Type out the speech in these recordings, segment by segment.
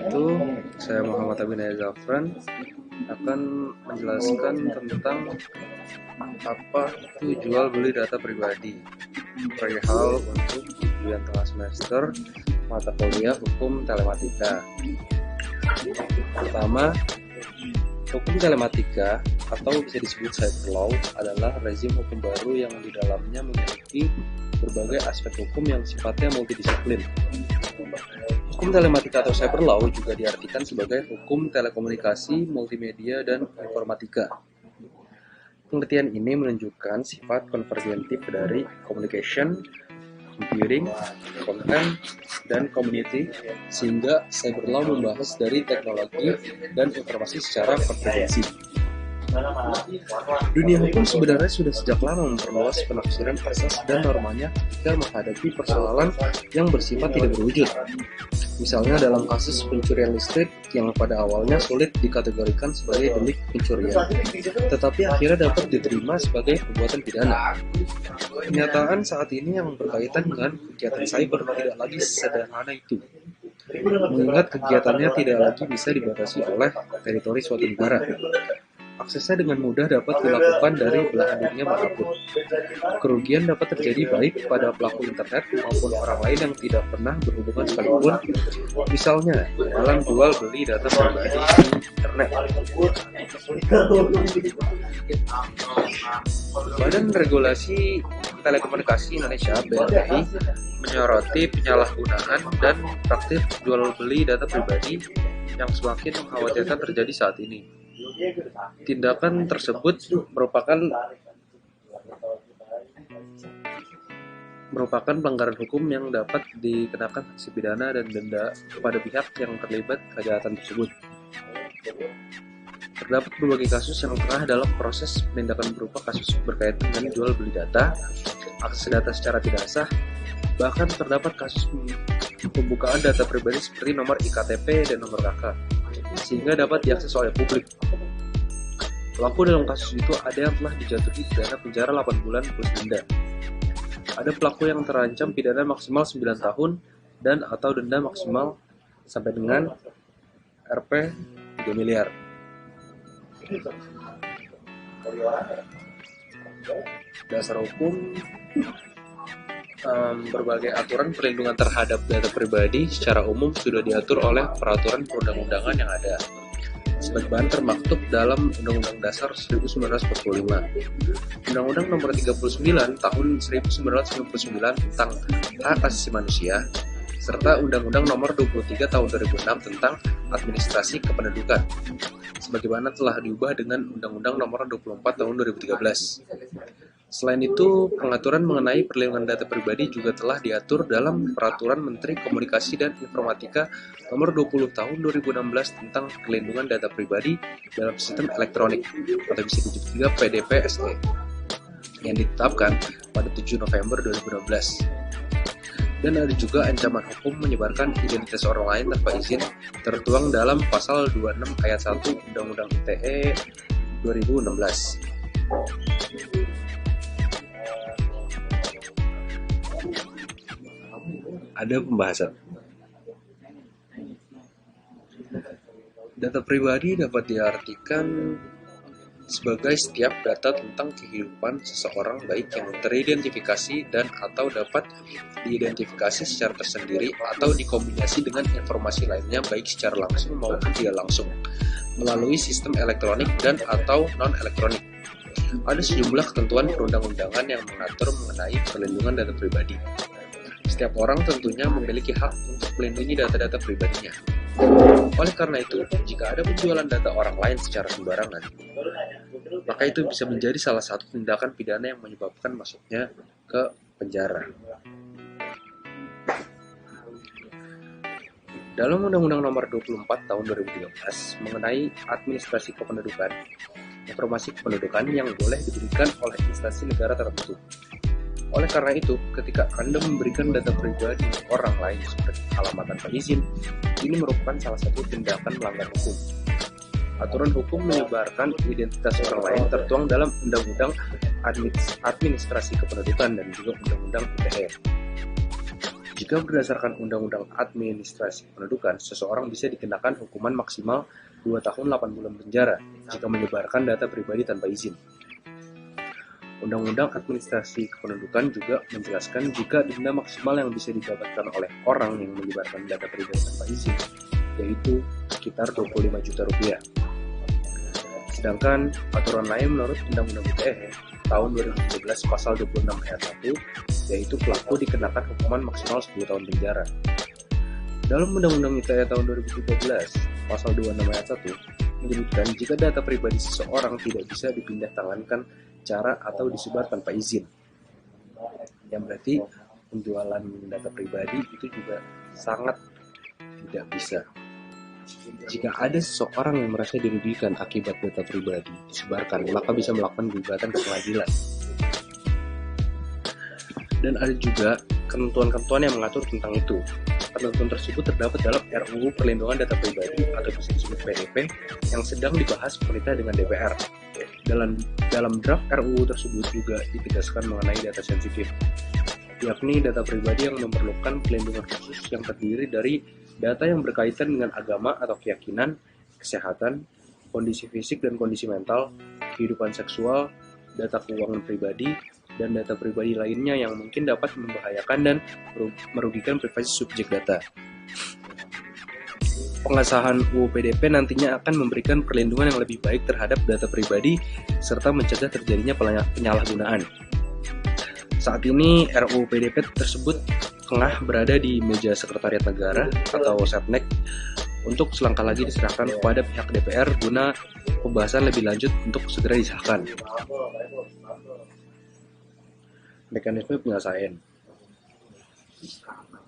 wabarakatuh. Saya Muhammad Abinaya Zafran akan menjelaskan tentang apa itu jual beli data pribadi, perihal untuk ujian tengah semester mata kuliah hukum telematika. Pertama, hukum telematika atau bisa disebut cyber law adalah rezim hukum baru yang di dalamnya memiliki berbagai aspek hukum yang sifatnya multidisiplin. Hukum telematika atau cyber law juga diartikan sebagai hukum telekomunikasi, multimedia, dan informatika. Pengertian ini menunjukkan sifat konvergentif dari communication, computing, content, dan community, sehingga cyber law membahas dari teknologi dan informasi secara konvergensi. Dunia hukum sebenarnya sudah sejak lama memperluas penafsiran asas dan normanya ketika menghadapi persoalan yang bersifat tidak berwujud. Misalnya dalam kasus pencurian listrik yang pada awalnya sulit dikategorikan sebagai delik pencurian, tetapi akhirnya dapat diterima sebagai perbuatan pidana. Kenyataan saat ini yang berkaitan dengan kegiatan cyber tidak lagi sederhana itu, mengingat kegiatannya tidak lagi bisa dibatasi oleh teritori suatu negara. Aksesnya dengan mudah dapat dilakukan dari belahan dunia manapun. Kerugian dapat terjadi baik pada pelaku internet maupun orang lain yang tidak pernah berhubungan sekalipun, misalnya dalam jual beli data pribadi di internet. Badan Regulasi Telekomunikasi Indonesia (BRTI) menyoroti penyalahgunaan dan praktik jual beli data pribadi yang semakin mengkhawatirkan terjadi saat ini. Tindakan tersebut merupakan pelanggaran hukum yang dapat dikenakan sanksi pidana dan denda kepada pihak yang terlibat kejahatan tersebut. Terdapat berbagai kasus yang tengah dalam proses penindakan berupa kasus berkaitan dengan jual beli data, akses data secara tidak sah, bahkan terdapat kasus pembukaan data pribadi seperti nomor IKTP dan nomor KK, sehingga dapat diakses oleh publik. Pelaku dalam kasus itu ada yang telah dijatuhi pidana penjara 8 bulan plus denda. Ada pelaku yang terancam pidana maksimal 9 tahun dan atau denda maksimal sampai dengan Rp 3 miliar. Dasar hukum, berbagai aturan perlindungan terhadap data pribadi secara umum sudah diatur oleh peraturan perundang-undangan yang ada, sebagai bahan termaktub dalam Undang-Undang Dasar 1945, Undang-Undang Nomor 39 Tahun 1999 tentang Hak Asasi Manusia, serta Undang-Undang Nomor 23 Tahun 2006 tentang Administrasi Kependudukan, sebagaimana telah diubah dengan Undang-Undang Nomor 24 Tahun 2013. Selain itu, pengaturan mengenai perlindungan data pribadi juga telah diatur dalam Peraturan Menteri Komunikasi dan Informatika Nomor 20 Tahun 2016 tentang perlindungan data pribadi dalam sistem elektronik atau bisa disebut juga PDP-SE yang ditetapkan pada 7 November 2016. Dan ada juga ancaman hukum menyebarkan identitas orang lain tanpa izin tertuang dalam Pasal 26 Ayat 1 Undang-Undang ITE 2016. Ada pembahasan. Data pribadi dapat diartikan sebagai setiap data tentang kehidupan seseorang baik yang teridentifikasi dan atau dapat diidentifikasi secara tersendiri atau dikombinasi dengan informasi lainnya baik secara langsung maupun tidak langsung melalui sistem elektronik dan atau non-elektronik. Ada sejumlah ketentuan perundang-undangan yang mengatur mengenai perlindungan data pribadi. Setiap orang tentunya memiliki hak untuk melindungi data-data pribadinya. Oleh karena itu, jika ada penjualan data orang lain secara sembarangan, maka itu bisa menjadi salah satu tindakan pidana yang menyebabkan masuknya ke penjara. Dalam Undang-Undang Nomor 24 Tahun 2013 mengenai Administrasi Kependudukan, informasi kependudukan yang boleh diberikan oleh instansi negara tertentu. Oleh karena itu, ketika Anda memberikan data pribadi orang lain seperti alamat tanpa izin, ini merupakan salah satu tindakan melanggar hukum. Aturan hukum menyebarkan identitas orang lain tertuang dalam Undang-Undang Administrasi Kependudukan dan juga Undang-Undang ITE. Jika berdasarkan Undang-Undang Administrasi Kependudukan, seseorang bisa dikenakan hukuman maksimal 2 tahun 8 bulan penjara jika menyebarkan data pribadi tanpa izin. Undang-Undang Administrasi Kependudukan juga menjelaskan jika denda maksimal yang bisa didapatkan oleh orang yang menyebarkan data pribadi tanpa izin, yaitu sekitar 25 juta rupiah. Sedangkan aturan lain menurut Undang-Undang ITE tahun 2013 pasal 26 ayat 1, yaitu pelaku dikenakan hukuman maksimal 10 tahun penjara. Dalam Undang-Undang ITE tahun 2013 pasal 26 ayat 1 menyebutkan jika data pribadi seseorang tidak bisa dipindah tangankan cara atau disebar tanpa izin. Yang berarti penjualan data pribadi itu juga sangat tidak bisa. Jika ada seseorang yang merasa dirugikan akibat data pribadi disebarkan, maka bisa melakukan gugatan ke pengadilan. Dan ada juga ketentuan-ketentuan yang mengatur tentang itu. Ketentuan tersebut terdapat dalam RUU Perlindungan Data Pribadi atau bisa disebut PDP yang sedang dibahas pemerintah dengan DPR. Dalam draft RUU tersebut juga ditegaskan mengenai data sensitif, yakni data pribadi yang memerlukan pelindungan khusus yang terdiri dari data yang berkaitan dengan agama atau keyakinan, kesehatan, kondisi fisik dan kondisi mental, kehidupan seksual, data keuangan pribadi, dan data pribadi lainnya yang mungkin dapat membahayakan dan merugikan privasi subjek data. Pengesahan UU PDP nantinya akan memberikan perlindungan yang lebih baik terhadap data pribadi serta mencegah terjadinya penyalahgunaan. Saat ini RUU PDP tersebut tengah berada di meja Sekretariat Negara atau Setnek untuk selangkah lagi diserahkan kepada pihak DPR guna pembahasan lebih lanjut untuk segera disahkan. Mekanisme penyelesaian.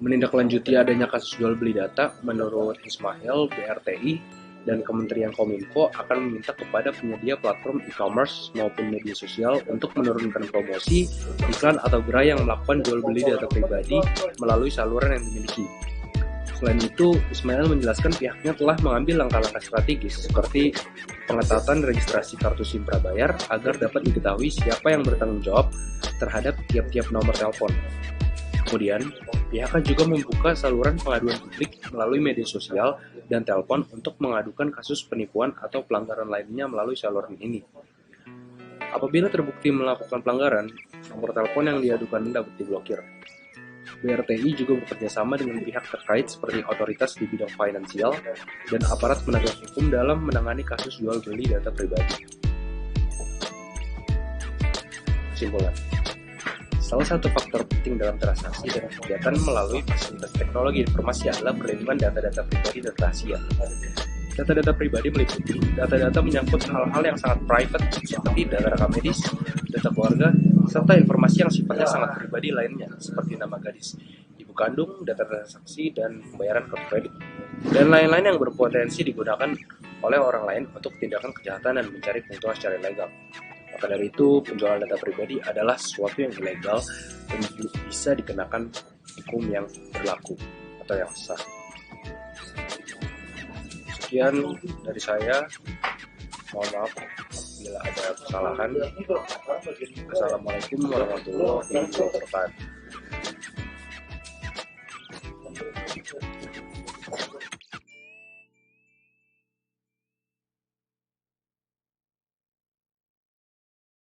Menindaklanjuti adanya kasus jual beli data, menurut Ismail, BRTI dan Kementerian Kominfo akan meminta kepada penyedia platform e-commerce maupun media sosial untuk menurunkan promosi, iklan atau gerai yang melakukan jual beli data pribadi melalui saluran yang dimiliki. Selain itu, Ismail menjelaskan pihaknya telah mengambil langkah-langkah strategis seperti pengetatan registrasi kartu SIM prabayar agar dapat diketahui siapa yang bertanggung jawab terhadap tiap-tiap nomor telepon. Kemudian, pihaknya juga membuka saluran pengaduan publik melalui media sosial dan telepon untuk mengadukan kasus penipuan atau pelanggaran lainnya melalui saluran ini. Apabila terbukti melakukan pelanggaran, nomor telepon yang diadukan dapat diblokir. BRTI juga bekerja sama dengan pihak terkait seperti otoritas di bidang finansial dan aparat penegak hukum dalam menangani kasus jual beli data pribadi. Kesimpulan. Salah satu faktor penting dalam transaksi dan kegiatan melalui fasilitas teknologi informasi adalah perlindungan data-data pribadi dan rahasia. Data-data pribadi meliputi data-data menyangkut hal-hal yang sangat private seperti data rekam medis, data keluarga, serta informasi yang sifatnya sangat pribadi lainnya seperti nama gadis, ibu kandung, data transaksi, dan pembayaran kartu kredit, dan lain-lain yang berpotensi digunakan oleh orang lain untuk tindakan kejahatan dan mencari keuntungan secara ilegal. Maka dari itu, penjualan data pribadi adalah sesuatu yang ilegal dan bisa dikenakan hukum yang berlaku atau yang sah. Sekian dari saya. Mohon maaf bila ada kesalahan. Assalamualaikum warahmatullahi wabarakatuh.